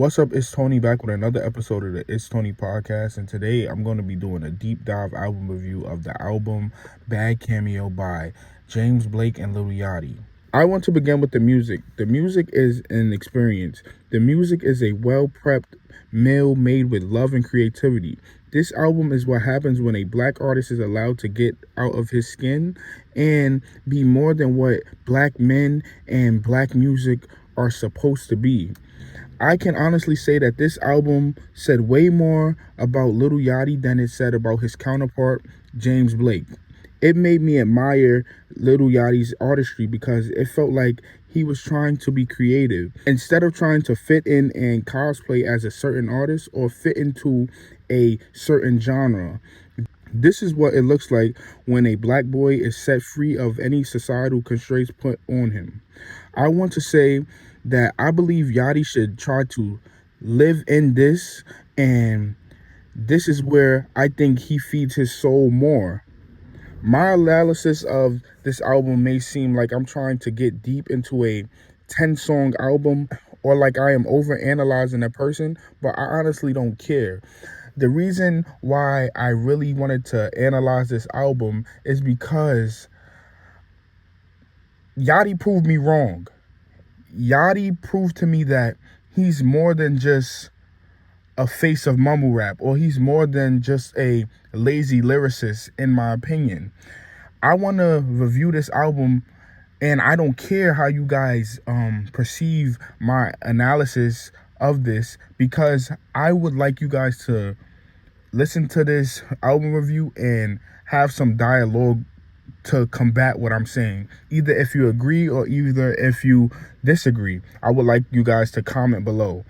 What's up? It's Tony back with another episode of the It's Tony podcast, and today I'm going to be doing a deep dive album review of the album Bad Cameo by James Blake and Lil Yachty. I want to begin with the music. The music is an experience. The music is a well-prepped meal made with love and creativity. This album is what happens when a black artist is allowed to get out of his skin and be more than what black men and black music are supposed to be. I can honestly say that this album said way more about Lil Yachty than it said about his counterpart, James Blake. It made me admire Lil Yachty's artistry because it felt like he was trying to be creative. Instead of trying to fit in and cosplay as a certain artist or fit into a certain genre. This is what it looks like when a black boy is set free of any societal constraints put on him. I want to say that I believe Yachty should try to live in this, and this is where I think he feeds his soul more. My analysis of this album may seem like I'm trying to get deep into a 10-song album or like I am over-analyzing a person, but I honestly don't care. The reason why I really wanted to analyze this album is because Yachty proved me wrong. Yachty proved to me that he's more than just a face of mumble rap, or he's more than just a lazy lyricist, in my opinion. I want to review this album, and I don't care how you guys perceive my analysis of this, because I would like you guys to listen to this album review and have some dialogue to combat what I'm saying. Either if you agree or either if you disagree. I would like you guys to comment below.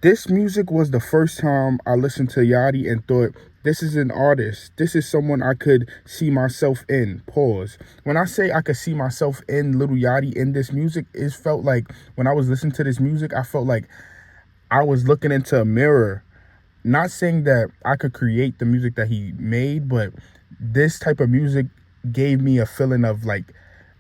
This music was the first time I listened to Yachty and thought, this is an artist. This is someone I could see myself in. Pause. When I say I could see myself in Lil Yachty in this music, it felt like when I was listening to this music, I felt like I was looking into a mirror. Not saying that I could create the music that he made, but this type of music gave me a feeling of like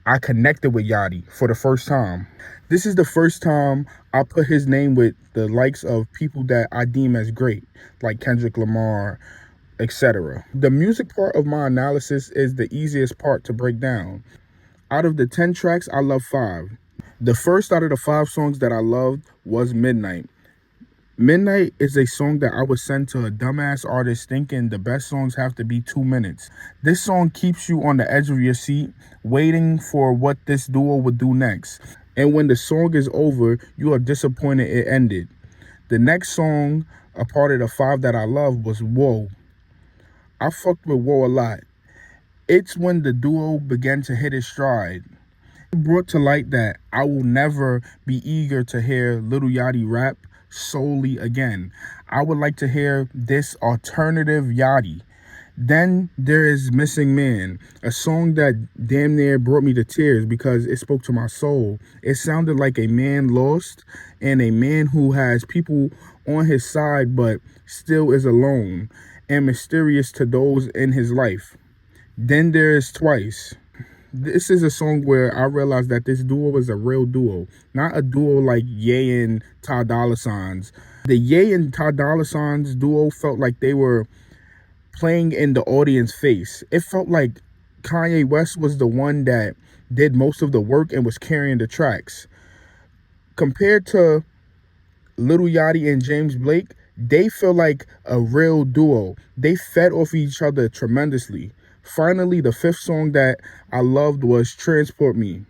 I connected with Yachty for the first time. This is the first time I put his name with the likes of people that I deem as great, like Kendrick Lamar, etc. The music part of my analysis is the easiest part to break down. Out of the 10 tracks, I love 5. The first out of the 5 songs that I loved was Midnight. Midnight is a song that I would send to a dumbass artist thinking the best songs have to be 2 minutes. This song keeps you on the edge of your seat, waiting for what this duo would do next. And when the song is over, you are disappointed it ended. The next song, a part of the 5 that I love, was Whoa. I fucked with Whoa a lot. It's when the duo began to hit its stride. It brought to light that I will never be eager to hear Lil Yachty rap solely again. I would like to hear this alternative Yachty. Then there is Missing Man, a song that damn near brought me to tears because it spoke to my soul. It sounded like a man lost and a man who has people on his side but still is alone and mysterious to those in his life. Then there is Twice. This is a song where I realized that this duo is a real duo, not a duo like Ye and Ty Dolla $ign's. The Ye and Ty Dolla $ign's duo felt like they were playing in the audience face. It felt like Kanye West was the one that did most of the work and was carrying the tracks. Compared to Lil Yachty and James Blake, they feel like a real duo. They fed off each other tremendously. Finally, the 5th song that I loved was Transport Me.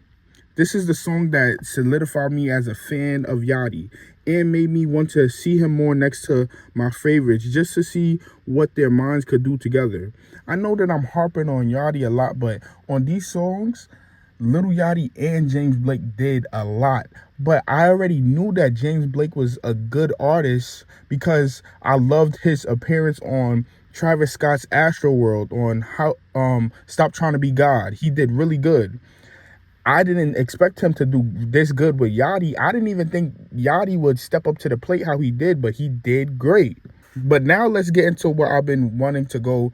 This is the song that solidified me as a fan of Yachty and made me want to see him more next to my favorites just to see what their minds could do together. I know that I'm harping on Yachty a lot, but on these songs, Lil Yachty and James Blake did a lot. But I already knew that James Blake was a good artist because I loved his appearance on Travis Scott's Astroworld, on how Stop Trying to Be God. He did really good. I didn't expect him to do this good with Yachty. I didn't even think Yachty would step up to the plate how he did, but he did great. But now let's get into what I've been wanting to go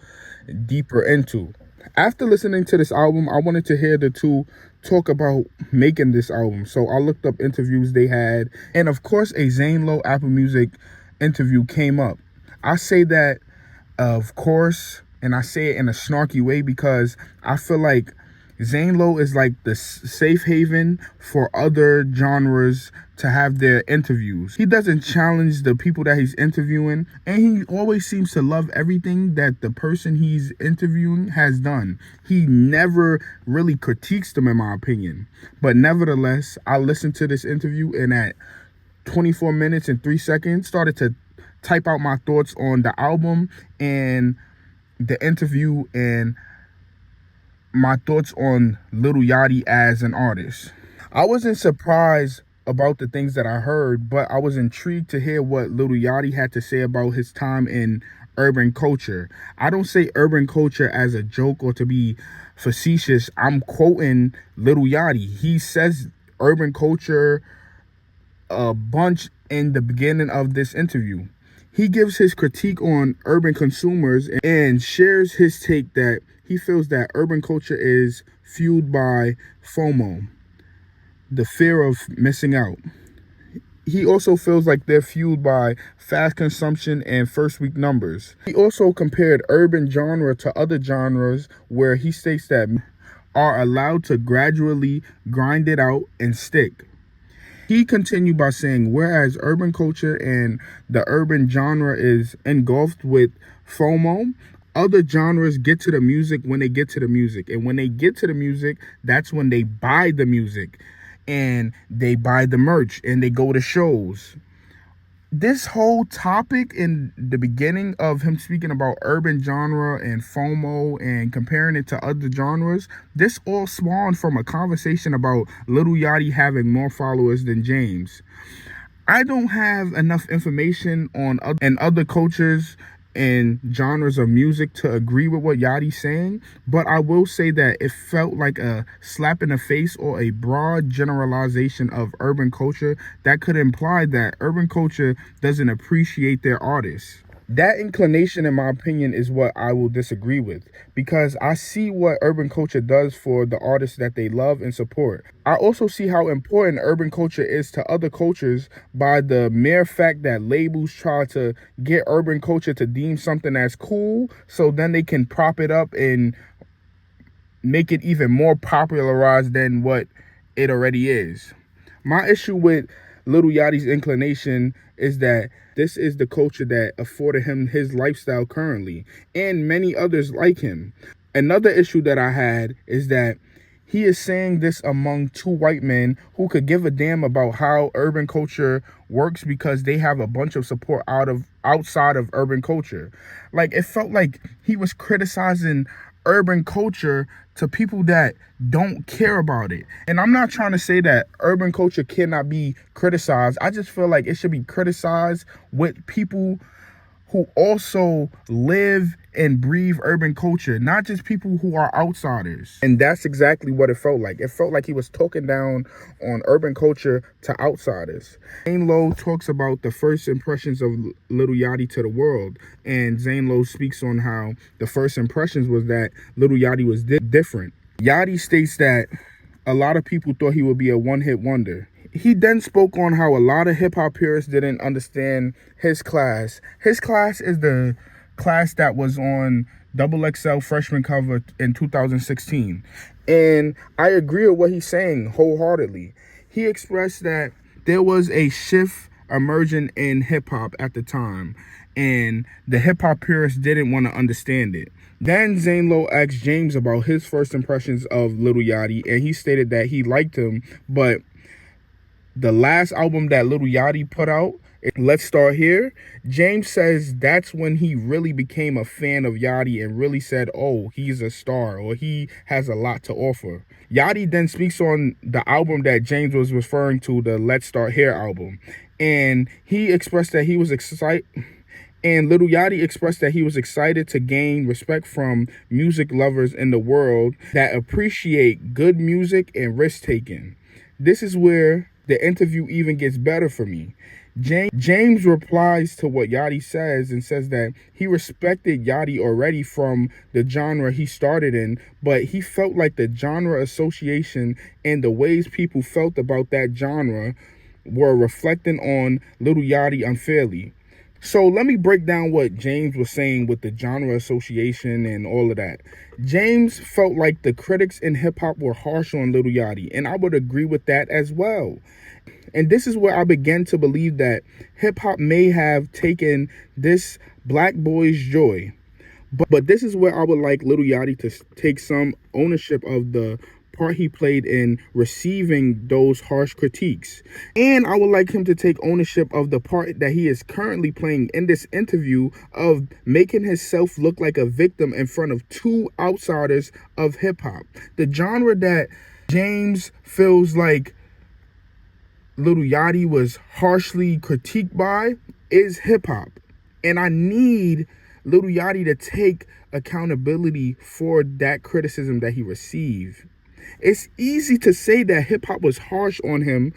deeper into. After listening to this album, I wanted to hear the 2 talk about making this album. So I looked up interviews they had, and of course a Zane Lowe Apple Music interview came up. I say that of course, and I say it in a snarky way because I feel like Zane Lowe is like the safe haven for other genres to have their interviews. He doesn't challenge the people that he's interviewing, and he always seems to love everything that the person he's interviewing has done. He never really critiques them, in my opinion. But nevertheless, I listened to this interview, and at 24 minutes and 3 seconds, started to type out my thoughts on the album and the interview and my thoughts on Lil Yachty as an artist. I wasn't surprised about the things that I heard, but I was intrigued to hear what Lil Yachty had to say about his time in urban culture. I don't say urban culture as a joke or to be facetious. I'm quoting Lil Yachty. He says urban culture a bunch in the beginning of this interview. He gives his critique on urban consumers and shares his take that he feels that urban culture is fueled by FOMO, the fear of missing out. He also feels like they're fueled by fast consumption and first week numbers. He also compared urban genre to other genres where he states that are allowed to gradually grind it out and stick. He continued by saying, whereas urban culture and the urban genre is engulfed with FOMO, other genres get to the music when they get to the music. And when they get to the music, that's when they buy the music and they buy the merch and they go to shows. This whole topic in the beginning of him speaking about urban genre and FOMO and comparing it to other genres, this all spawned from a conversation about Lil Yachty having more followers than James. I don't have enough information on other cultures and genres of music to agree with what Yachty's saying, but I will say that it felt like a slap in the face or a broad generalization of urban culture that could imply that urban culture doesn't appreciate their artists. That inclination, in my opinion, is what I will disagree with, because I see what urban culture does for the artists that they love and support. I also see how important urban culture is to other cultures by the mere fact that labels try to get urban culture to deem something as cool, so then they can prop it up and make it even more popularized than what it already is. My issue with Lil Yachty's inclination is that this is the culture that afforded him his lifestyle currently, and many others like him. Another issue that I had is that he is saying this among two white men who could give a damn about how urban culture works because they have a bunch of support outside of urban culture. Like, it felt like he was criticizing urban culture to people that don't care about it. And I'm not trying to say that urban culture cannot be criticized. I just feel like it should be criticized with people who also live and breathe urban culture, not just people who are outsiders. And that's exactly what it felt like. It felt like he was talking down on urban culture to outsiders. Zane Lowe talks about the first impressions of Lil Yachty to the world, and Zane Lowe speaks on how the first impressions was that Lil Yachty was different. Yachty states that a lot of people thought he would be a one-hit wonder. He then spoke on how a lot of hip-hop purists didn't understand his class. His class is the class that was on XXL freshman cover in 2016. And I agree with what he's saying wholeheartedly. He expressed that there was a shift emerging in hip-hop at the time, and the hip-hop purists didn't want to understand it. Then Zane Lowe asked James about his first impressions of Lil Yachty, and he stated that he liked him, but the last album that Lil Yachty put out, Let's Start Here, James says that's when he really became a fan of Yachty and really said, oh, he's a star, or he has a lot to offer. Yachty then speaks on the album that James was referring to, the Let's Start Here album, and he expressed that he was excited. And Lil Yachty expressed that he was excited to gain respect from music lovers in the world that appreciate good music and risk-taking. This is where the interview even gets better for me. James replies to what Yachty says and says that he respected Yachty already from the genre he started in, but he felt like the genre association and the ways people felt about that genre were reflecting on Little Yachty unfairly. So let me break down what James was saying with the genre association and all of that. James felt like the critics in hip hop were harsh on Little Yachty, and I would agree with that as well. And this is where I began to believe that hip hop may have taken this black boy's joy. But this is where I would like Little Yachty to take some ownership of the part he played in receiving those harsh critiques. And I would like him to take ownership of the part that he is currently playing in this interview of making himself look like a victim in front of two outsiders of hip hop. The genre that James feels like Little Yachty was harshly critiqued by is hip hop. And I need Little Yachty to take accountability for that criticism that he received. It's easy to say that hip hop was harsh on him.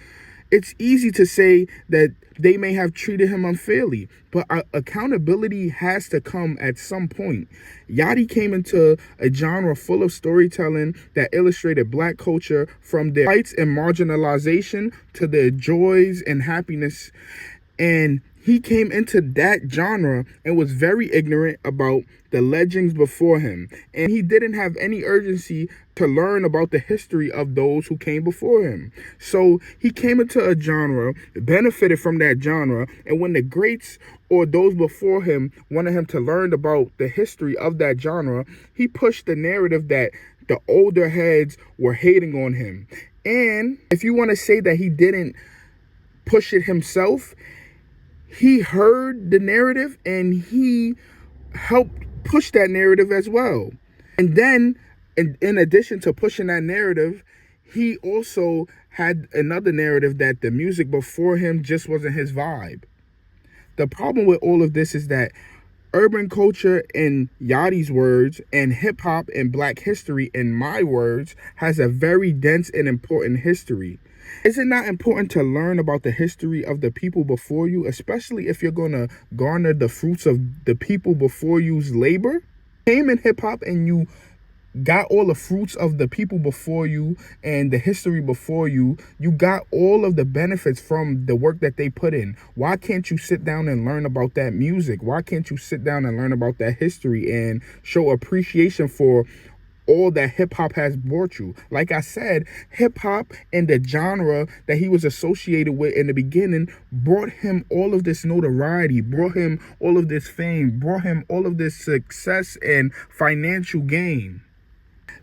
It's easy to say that they may have treated him unfairly, but accountability has to come at some point. Yachty came into a genre full of storytelling that illustrated black culture from their fights and marginalization to their joys and happiness. And he came into that genre and was very ignorant about the legends before him. And he didn't have any urgency to learn about the history of those who came before him. So he came into a genre, benefited from that genre, and when the greats or those before him wanted him to learn about the history of that genre, he pushed the narrative that the older heads were hating on him. And if you want to say that he didn't push it himself, he heard the narrative and he helped push that narrative as well. And then, in addition to pushing that narrative, he also had another narrative that the music before him just wasn't his vibe. The problem with all of this is that urban culture, in Yachty's words, and hip hop and black history, in my words, has a very dense and important history. Is it not important to learn about the history of the people before you, especially if you're going to garner the fruits of the people before you's labor? Came in hip hop and you got all the fruits of the people before you and the history before you. You got all of the benefits from the work that they put in. Why can't you sit down and learn about that music? Why can't you sit down and learn about that history and show appreciation for all that hip hop has brought you? Like I said, hip hop and the genre that he was associated with in the beginning brought him all of this notoriety, brought him all of this fame, brought him all of this success and financial gain.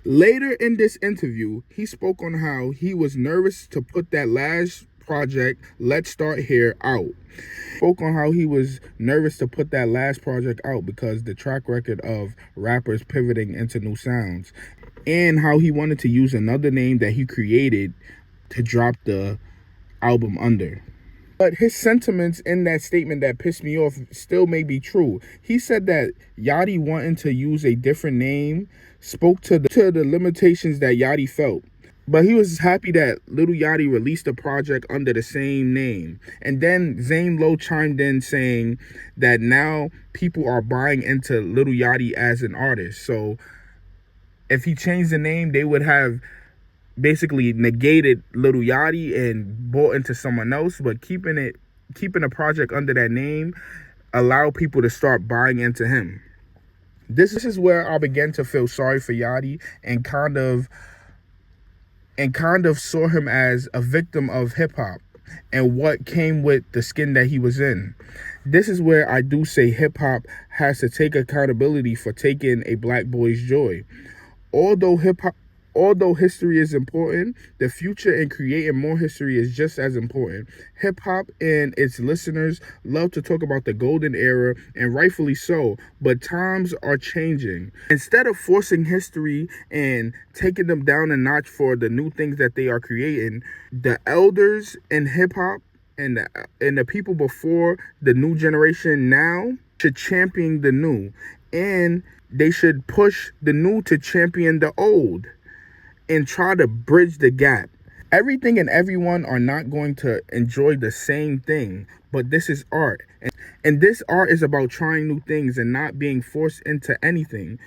Later in this interview, he spoke on how he was nervous to put that last project, Let's Start Here, out. Spoke on how he was nervous to put that last project out because the track record of rappers pivoting into new sounds, and how he wanted to use another name that he created to drop the album under. But his sentiments in that statement that pissed me off still may be true. He said that Yachty wanting to use a different name spoke to the limitations that Yachty felt. But he was happy that Little Yachty released a project under the same name. And then Zane Lowe chimed in saying that now people are buying into Little Yachty as an artist. So if he changed the name, they would have basically negated Little Yachty and bought into someone else. But keeping a project under that name allow people to start buying into him. This is where I began to feel sorry for Yachty and kind of saw him as a victim of hip hop and what came with the skin that he was in. This is where I do say hip hop has to take accountability for taking a black boy's joy. Although history is important, the future in creating more history is just as important. Hip hop and its listeners love to talk about the golden era, and rightfully so, but times are changing. Instead of forcing history and taking them down a notch for the new things that they are creating, the elders in hip hop and the people before the new generation now should champion the new, and they should push the new to champion the old and try to bridge the gap. Everything and everyone are not going to enjoy the same thing, but this is art. And this art is about trying new things and not being forced into anything.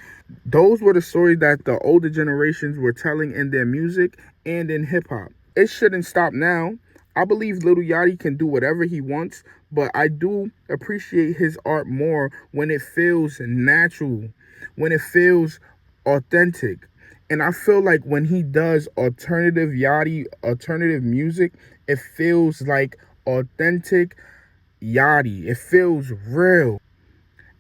Those were the stories that the older generations were telling in their music and in hip hop. It shouldn't stop now. I believe Lil Yachty can do whatever he wants, but I do appreciate his art more when it feels natural, when it feels authentic. And I feel like when he does alternative Yachty, alternative music, it feels like authentic Yachty. It feels real.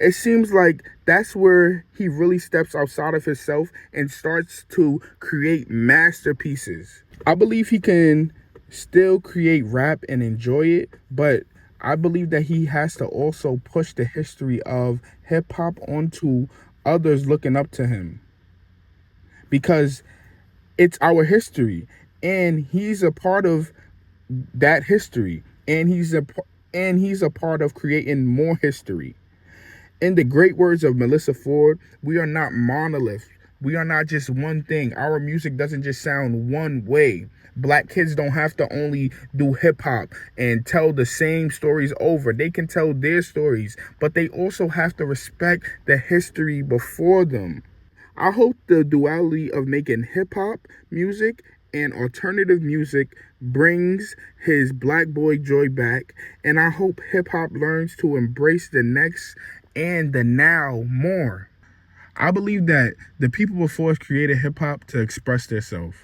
It seems like that's where he really steps outside of himself and starts to create masterpieces. I believe he can still create rap and enjoy it, but I believe that he has to also push the history of hip hop onto others looking up to him, because it's our history and he's a part of that history, and he's a part of creating more history. In the great words of Melissa Ford, we are not monoliths. We are not just one thing. Our music doesn't just sound one way. Black kids don't have to only do hip hop and tell the same stories over. They can tell their stories, but they also have to respect the history before them. I hope the duality of making hip hop music and alternative music brings his black boy joy back, and I hope hip hop learns to embrace the next and the now more. I believe that the people before us created hip hop to express themselves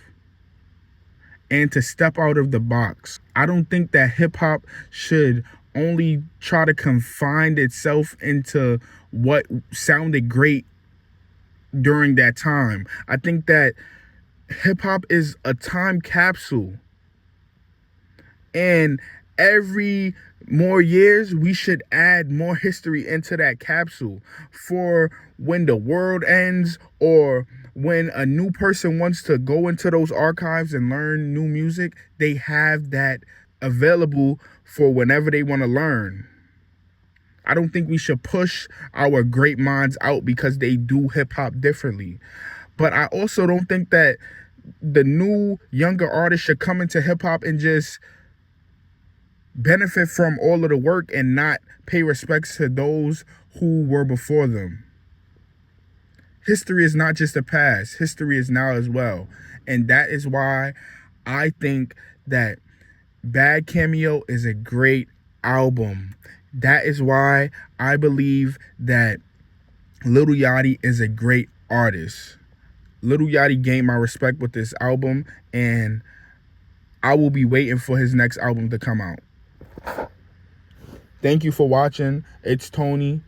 and to step out of the box. I don't think that hip hop should only try to confine itself into what sounded great during that time. I think that hip hop is a time capsule, and every more years we should add more history into that capsule for when the world ends, or when a new person wants to go into those archives and learn new music, they have that available for whenever they want to learn. I don't think we should push our great minds out because they do hip hop differently. But I also don't think that the new younger artists should come into hip hop and just benefit from all of the work and not pay respects to those who were before them. History is not just the past. History is now as well. And that is why I think that Bad Cameo is a great album. That is why I believe that Lil Yachty is a great artist. Lil Yachty gained my respect with this album, and I will be waiting for his next album to come out. Thank you for watching. It's Tony.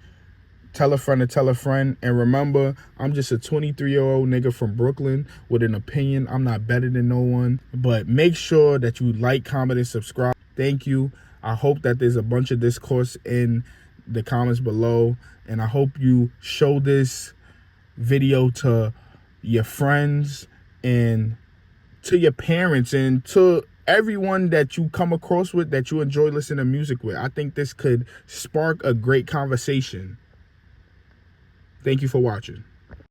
Tell a friend to tell a friend. And remember, I'm just a 23-year-old nigga from Brooklyn with an opinion. I'm not better than no one. But make sure that you like, comment, and subscribe. Thank you. I hope that there's a bunch of discourse in the comments below. And I hope you show this video to your friends and to your parents and to everyone that you come across with that you enjoy listening to music with. I think this could spark a great conversation. Thank you for watching.